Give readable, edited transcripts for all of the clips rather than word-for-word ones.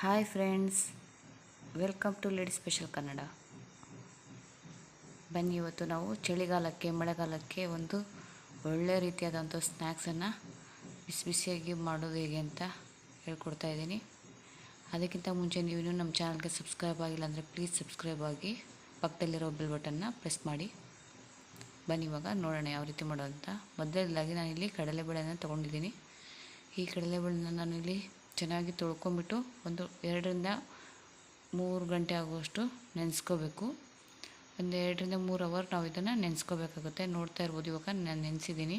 Hi friends, welcome to lady special Kannada. ಬನ್ನಿ, ಇವತ್ತು ನಾವು ಚಳಿಗಾಲಕ್ಕೆ ಮಳೆಗಾಲಕ್ಕೆ ಒಂದು ಒಳ್ಳೆಯ ರೀತಿಯಾದಂಥ ಸ್ನ್ಯಾಕ್ಸನ್ನು ಬಿಸಿ ಬಿಸಿಯಾಗಿ ಮಾಡೋದು ಹೇಗೆ ಅಂತ ಹೇಳ್ಕೊಡ್ತಾ ಇದ್ದೀನಿ. ಅದಕ್ಕಿಂತ ಮುಂಚೆ ನೀವು ಇನ್ನೂ ನಮ್ಮ ಚಾನಲ್ಗೆ ಸಬ್ಸ್ಕ್ರೈಬ್ ಆಗಿಲ್ಲ ಅಂದರೆ ಪ್ಲೀಸ್ ಸಬ್ಸ್ಕ್ರೈಬ್ ಆಗಿ, ಪಕ್ಕದಲ್ಲಿರೋ ಬೆಲ್ ಬಟನ್ನ ಪ್ರೆಸ್ ಮಾಡಿ. ಬನ್ನಿ ಇವಾಗ ನೋಡೋಣ ಯಾವ ರೀತಿ ಮಾಡೋದು ಅಂತ. ಮೊದಲನೇದಾಗಿ ನಾನಿಲ್ಲಿ ಕಡಲೆಬೇಳೆನ ತೊಗೊಂಡಿದ್ದೀನಿ. ಈ ಕಡಲೆಬೇಳೆನ ನಾನಿಲ್ಲಿ ಚೆನ್ನಾಗಿ ತೊಳ್ಕೊಂಬಿಟ್ಟು ಒಂದು 2 ರಿಂದ 3 ಗಂಟೆ ಆಗುವಷ್ಟು ನೆನೆಸ್ಕೋಬೇಕು. ಒಂದು 2 ರಿಂದ 3 ಅವರ್ ನಾವು ಇದನ್ನು ನೆನೆಸ್ಕೋಬೇಕಾಗುತ್ತೆ. ನೋಡ್ತಾ ಇರ್ಬೋದು, ಇವಾಗ ನಾನು ನೆನೆಸಿದ್ದೀನಿ.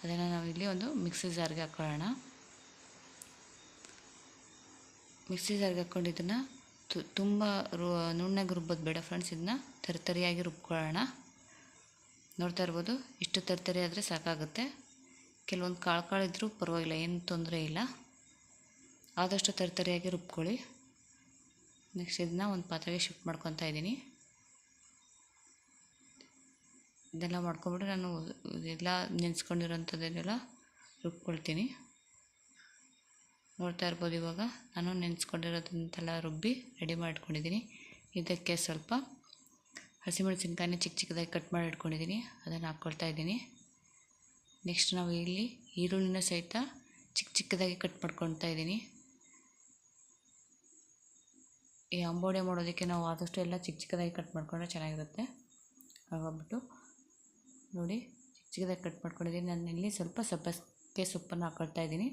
ಅದನ್ನು ನಾವಿಲ್ಲಿ ಒಂದು ಮಿಕ್ಸಿ ಜಾರ್ಗೆ ಹಾಕ್ಕೊಳ್ಳೋಣ. ಮಿಕ್ಸಿ ಜಾರ್ಗೆ ಹಾಕ್ಕೊಂಡು ಇದನ್ನು ತುಂಬ ನುಣ್ಣಗೆ ರುಬ್ಬೋದು ಬೇಡ ಫ್ರೆಂಡ್ಸ್. ಇದನ್ನ ತರಿಯಾಗಿ ರುಬ್ಕೊಳ್ಳೋಣ. ನೋಡ್ತಾ ಇರ್ಬೋದು, ಇಷ್ಟು ತರಿ ಆದರೆ ಸಾಕಾಗುತ್ತೆ. ಕೆಲವೊಂದು ಕಾಳು ಇದ್ದರೂ ಪರವಾಗಿಲ್ಲ, ಏನು ತೊಂದರೆ ಇಲ್ಲ. ಆದಷ್ಟು ತರಿಯಾಗಿ ರುಬ್ಕೊಳ್ಳಿ. ನೆಕ್ಸ್ಟ್ ಇದನ್ನ ಒಂದು ಪಾತ್ರೆಗೆ ಶಿಫ್ಟ್ ಮಾಡ್ಕೊತಾ ಇದ್ದೀನಿ. ಇದೆಲ್ಲ ಮಾಡ್ಕೊಂಬಿಟ್ಟು ನಾನು ಎಲ್ಲ ನೆನೆಸ್ಕೊಂಡಿರೋಂಥದ್ದನ್ನೆಲ್ಲ ರುಬ್ಕೊಳ್ತೀನಿ. ನೋಡ್ತಾ ಇರ್ಬೋದು, ಇವಾಗ ನಾನು ನೆನೆಸ್ಕೊಂಡಿರೋದಂತೆಲ್ಲ ರುಬ್ಬಿ ರೆಡಿ ಮಾಡಿಟ್ಕೊಂಡಿದ್ದೀನಿ. ಇದಕ್ಕೆ ಸ್ವಲ್ಪ ಹಸಿಮೆಣಸಿನ್ಕಾಯಿನ ಚಿಕ್ಕ ಚಿಕ್ಕದಾಗಿ ಕಟ್ ಮಾಡಿ ಇಟ್ಕೊಂಡಿದ್ದೀನಿ, ಅದನ್ನು ಹಾಕ್ಕೊಳ್ತಾ ಇದ್ದೀನಿ. ನೆಕ್ಸ್ಟ್ ನಾವು ಇಲ್ಲಿ ಈರುಳ್ಳಿನ ಸಹಿತ ಚಿಕ್ಕ ಚಿಕ್ಕದಾಗಿ ಕಟ್ ಮಾಡ್ಕೊಳ್ತಾ ಇದ್ದೀನಿ. ಈ ಅಂಬೋಡೆ ಮಾಡೋದಕ್ಕೆ ನಾವು ಆದಷ್ಟು ಎಲ್ಲ ಚಿಕ್ಕ ಚಿಕ್ಕದಾಗಿ ಕಟ್ ಮಾಡ್ಕೊಂಡ್ರೆ ಚೆನ್ನಾಗಿರುತ್ತೆ. ಹಾಗಾಗ್ಬಿಟ್ಟು ನೋಡಿ, ಚಿಕ್ಕ ಚಿಕ್ಕದಾಗಿ ಕಟ್ ಮಾಡ್ಕೊಂಡಿದ್ದೀನಿ. ನಾನು ಇಲ್ಲಿ ಸ್ವಲ್ಪ ಸಬ್ಬಸಿಗೆ ಸೊಪ್ಪನ್ನು ಹಾಕ್ಕೊಳ್ತಾ ಇದ್ದೀನಿ.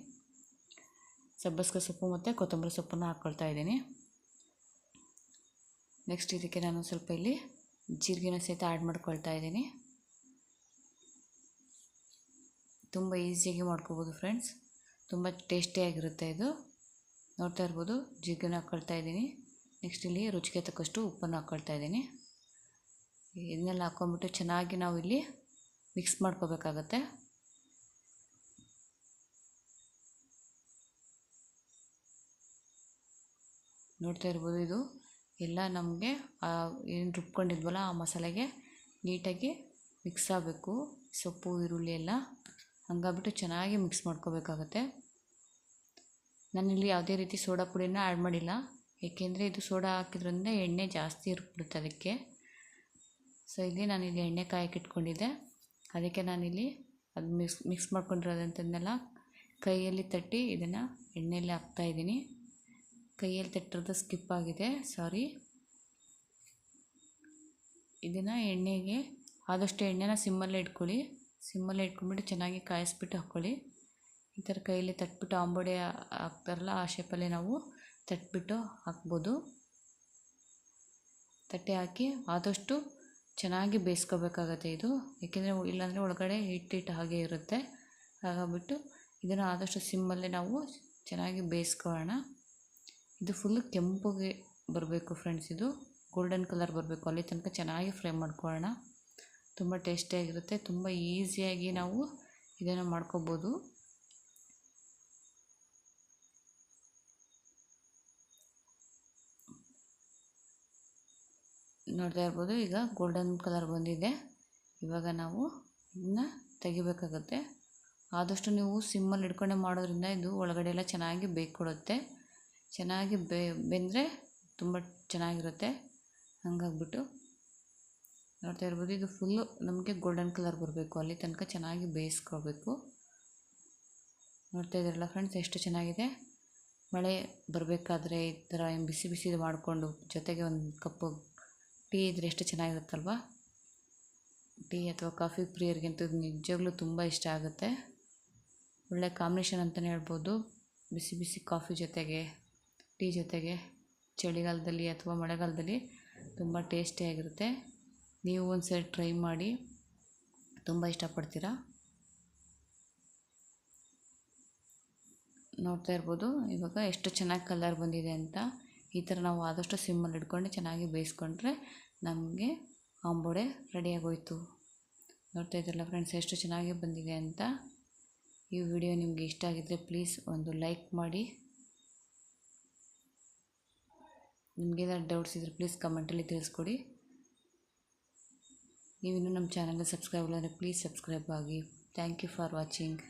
ಸಬ್ಬಸಿಗೆ ಸೊಪ್ಪು ಮತ್ತು ಕೊತ್ತಂಬರಿ ಸೊಪ್ಪನ್ನು ಹಾಕ್ಕೊಳ್ತಾ ಇದ್ದೀನಿ. ನೆಕ್ಸ್ಟ್ ಇದಕ್ಕೆ ನಾನು ಸ್ವಲ್ಪ ಇಲ್ಲಿ ಜೀರಿಗೆನ ಸಹಿತ ಆ್ಯಡ್ ಮಾಡ್ಕೊಳ್ತಾ ಇದ್ದೀನಿ. ತುಂಬ ಈಸಿಯಾಗಿ ಮಾಡ್ಕೋಬೋದು ಫ್ರೆಂಡ್ಸ್, ತುಂಬ ಟೇಸ್ಟಿಯಾಗಿರುತ್ತೆ ಇದು. ನೋಡ್ತಾ ಇರ್ಬೋದು, ಜೀರಿಗೆನ ಹಾಕ್ಕೊಳ್ತಾ ಇದ್ದೀನಿ. ನೆಕ್ಸ್ಟ್ ಇಲ್ಲಿ ರುಚಿಗೆ ತಕ್ಕಷ್ಟು ಉಪ್ಪನ್ನು ಹಾಕ್ಕೊಳ್ತಾ ಇದ್ದೀನಿ. ಇದನ್ನೆಲ್ಲ ಹಾಕ್ಕೊಂಬಿಟ್ಟು ಚೆನ್ನಾಗಿ ನಾವು ಇಲ್ಲಿ ಮಿಕ್ಸ್ ಮಾಡ್ಕೋಬೇಕಾಗತ್ತೆ. ನೋಡ್ತಾ ಇರ್ಬೋದು, ಇದು ಎಲ್ಲ ನಮಗೆ ಏನು ರುಬ್ಕೊಂಡಿದ್ವಲ್ಲ ಆ ಮಸಾಲೆಗೆ ನೀಟಾಗಿ ಮಿಕ್ಸ್ ಆಗಬೇಕು. ಸೊಪ್ಪು ಈರುಳ್ಳಿ ಎಲ್ಲ ಹಂಗಾಗ್ಬಿಟ್ಟು ಚೆನ್ನಾಗಿ ಮಿಕ್ಸ್ ಮಾಡ್ಕೋಬೇಕಾಗತ್ತೆ. ನಾನಿಲ್ಲಿ ಯಾವುದೇ ರೀತಿ ಸೋಡಾ ಪುಡಿನ ಆ್ಯಡ್ ಮಾಡಿಲ್ಲ, ಏಕೆಂದರೆ ಇದು ಸೋಡಾ ಹಾಕಿದ್ರಿಂದ ಎಣ್ಣೆ ಜಾಸ್ತಿ ಇರ್ಬಿಡುತ್ತೆ ಅದಕ್ಕೆ. ಸೊ ಇಲ್ಲಿ ನಾನಿಲ್ಲಿ ಎಣ್ಣೆ ಕಾಯಕ್ಕೆ ಇಟ್ಕೊಂಡಿದ್ದೆ, ಅದಕ್ಕೆ ನಾನಿಲ್ಲಿ ಅದು ಮಿಕ್ಸ್ ಮಾಡ್ಕೊಂಡಿರೋದಂಥದ್ದನ್ನೆಲ್ಲ ಕೈಯಲ್ಲಿ ತಟ್ಟಿ ಇದನ್ನು ಎಣ್ಣೆಯಲ್ಲಿ ಹಾಕ್ತಾಯಿದ್ದೀನಿ. ಕೈಯಲ್ಲಿ ತಟ್ಟಿರೋದು ಸ್ಕಿಪ್ ಆಗಿದೆ, ಸಾರಿ. ಇದನ್ನು ಎಣ್ಣೆಗೆ ಆದಷ್ಟು ಎಣ್ಣೆನ ಸಿಮ್ಮಲ್ಲೇ ಇಟ್ಕೊಳ್ಳಿ. ಸಿಮ್ಮಲ್ಲೇ ಇಟ್ಕೊಂಡ್ಬಿಟ್ಟು ಚೆನ್ನಾಗಿ ಕಾಯಿಸ್ಬಿಟ್ಟು ಹಾಕ್ಕೊಳ್ಳಿ. ಈ ಥರ ಕೈಯಲ್ಲಿ ತಟ್ಬಿಟ್ಟು ಅಂಬೋಡೆ ಹಾಕ್ತಾರಲ್ಲ ಆ ಶೇಪಲ್ಲಿ ನಾವು ತಟ್ಬಿಟ್ಟು ಹಾಕ್ಬೋದು. ತಟ್ಟೆ ಹಾಕಿ ಆದಷ್ಟು ಚೆನ್ನಾಗಿ ಬೇಯಿಸ್ಕೋಬೇಕಾಗತ್ತೆ ಇದು, ಏಕೆಂದರೆ ಇಲ್ಲಾಂದರೆ ಒಳಗಡೆ ಹಿಟ್ಟು ಹಾಗೆ ಇರುತ್ತೆ. ಹಾಗಾಗ್ಬಿಟ್ಟು ಇದನ್ನು ಆದಷ್ಟು ಸಿಮ್ಮಲ್ಲೇ ನಾವು ಚೆನ್ನಾಗಿ ಬೇಯಿಸ್ಕೊಳ್ಳೋಣ. ಇದು ಫುಲ್ಲು ಕೆಂಪುಗೆ ಬರಬೇಕು ಫ್ರೆಂಡ್ಸ್, ಇದು ಗೋಲ್ಡನ್ ಕಲರ್ ಬರಬೇಕು, ಅಲ್ಲಿ ತನಕ ಚೆನ್ನಾಗಿ ಫ್ರೈ ಮಾಡ್ಕೊಳ್ಳೋಣ. ತುಂಬ ಟೇಸ್ಟಿಯಾಗಿರುತ್ತೆ, ತುಂಬ ಈಸಿಯಾಗಿ ನಾವು ಇದನ್ನು ಮಾಡ್ಕೋಬೋದು. ನೋಡ್ತಾ ಇರ್ಬೋದು, ಈಗ ಗೋಲ್ಡನ್ ಕಲರ್ ಬಂದಿದೆ. ಇವಾಗ ನಾವು ಇದನ್ನ ತೆಗಿಬೇಕಾಗತ್ತೆ. ಆದಷ್ಟು ನೀವು ಸಿಮ್ಮಲ್ಲಿ ಇಟ್ಕೊಂಡೆ ಮಾಡೋದ್ರಿಂದ ಇದು ಒಳಗಡೆ ಎಲ್ಲ ಚೆನ್ನಾಗಿ ಬೇಯ್ಕೊಡುತ್ತೆ. ಚೆನ್ನಾಗಿ ಬೆಂದರೆ ತುಂಬ ಚೆನ್ನಾಗಿರುತ್ತೆ. ಹಂಗಾಗ್ಬಿಟ್ಟು ನೋಡ್ತಾ ಇರ್ಬೋದು, ಇದು ಫುಲ್ಲು ನಮಗೆ ಗೋಲ್ಡನ್ ಕಲರ್ ಬರಬೇಕು, ಅಲ್ಲಿ ತನಕ ಚೆನ್ನಾಗಿ ಬೇಯಿಸ್ಕೋಬೇಕು. ನೋಡ್ತಾ ಇದ್ದೀರಲ್ಲ ಫ್ರೆಂಡ್ಸ್, ಎಷ್ಟು ಚೆನ್ನಾಗಿದೆ. ಮಳೆ ಬರಬೇಕಾದ್ರೆ ಈ ಥರ ಬಿಸಿ ಬಿಸಿ ಮಾಡಿಕೊಂಡು ಜೊತೆಗೆ ಒಂದು ಕಪ್ಪು ಟೀ ಇದ್ದರೆ ಎಷ್ಟು ಚೆನ್ನಾಗಿರುತ್ತಲ್ವ. ಟೀ ಅಥವಾ ಕಾಫಿ ಪ್ರಿಯರಿಗಂತೂ ನಿಜವಾಗ್ಲೂ ತುಂಬ ಇಷ್ಟ ಆಗುತ್ತೆ. ಒಳ್ಳೆ ಕಾಂಬಿನೇಷನ್ ಅಂತಲೇ ಹೇಳ್ಬೋದು. ಬಿಸಿ ಬಿಸಿ ಕಾಫಿ ಜೊತೆಗೆ, ಟೀ ಜೊತೆಗೆ ಚಳಿಗಾಲದಲ್ಲಿ ಅಥವಾ ಮಳೆಗಾಲದಲ್ಲಿ ತುಂಬ ಟೇಸ್ಟಿಯಾಗಿರುತ್ತೆ. ನೀವು ಒಂದ್ಸರಿ ಟ್ರೈ ಮಾಡಿ, ತುಂಬ ಇಷ್ಟಪಡ್ತೀರಾ. ನೋಡ್ತಾ ಇರ್ಬೋದು, ಇವಾಗ ಎಷ್ಟು ಚೆನ್ನಾಗಿ ಕಲರ್ ಬಂದಿದೆ ಅಂತ. ಈ ಥರ ನಾವು ಆದಷ್ಟು ಸಿಮ್ಮಲ್ಲಿ ಇಟ್ಕೊಂಡು ಚೆನ್ನಾಗಿ ಬೇಯಿಸ್ಕೊಂಡ್ರೆ ನಮಗೆ ಅಂಬೋಡೆ ರೆಡಿಯಾಗೋಯ್ತು. ನೋಡ್ತಾ ಇದ್ದೀರಲ್ಲ ಫ್ರೆಂಡ್ಸ್, ಎಷ್ಟು ಚೆನ್ನಾಗಿ ಬಂದಿದೆ ಅಂತ. ಈ ವಿಡಿಯೋ ನಿಮಗೆ ಇಷ್ಟ ಆಗಿದ್ದರೆ ಪ್ಲೀಸ್ ಒಂದು ಲೈಕ್ ಮಾಡಿ. ನಿಮಗೇನಾದ್ರು ಡೌಟ್ಸ್ ಇದ್ದರೆ ಪ್ಲೀಸ್ ಕಮೆಂಟಲ್ಲಿ ತಿಳಿಸ್ಕೊಡಿ. ನೀವಿನ್ನೂ ನಮ್ಮ ಚಾನಲ್ಗೆ ಸಬ್ಸ್ಕ್ರೈಬ್ ಇಲ್ಲ ಅಂದರೆ ಪ್ಲೀಸ್ ಸಬ್ಸ್ಕ್ರೈಬ್ ಆಗಿ. Thank you for watching.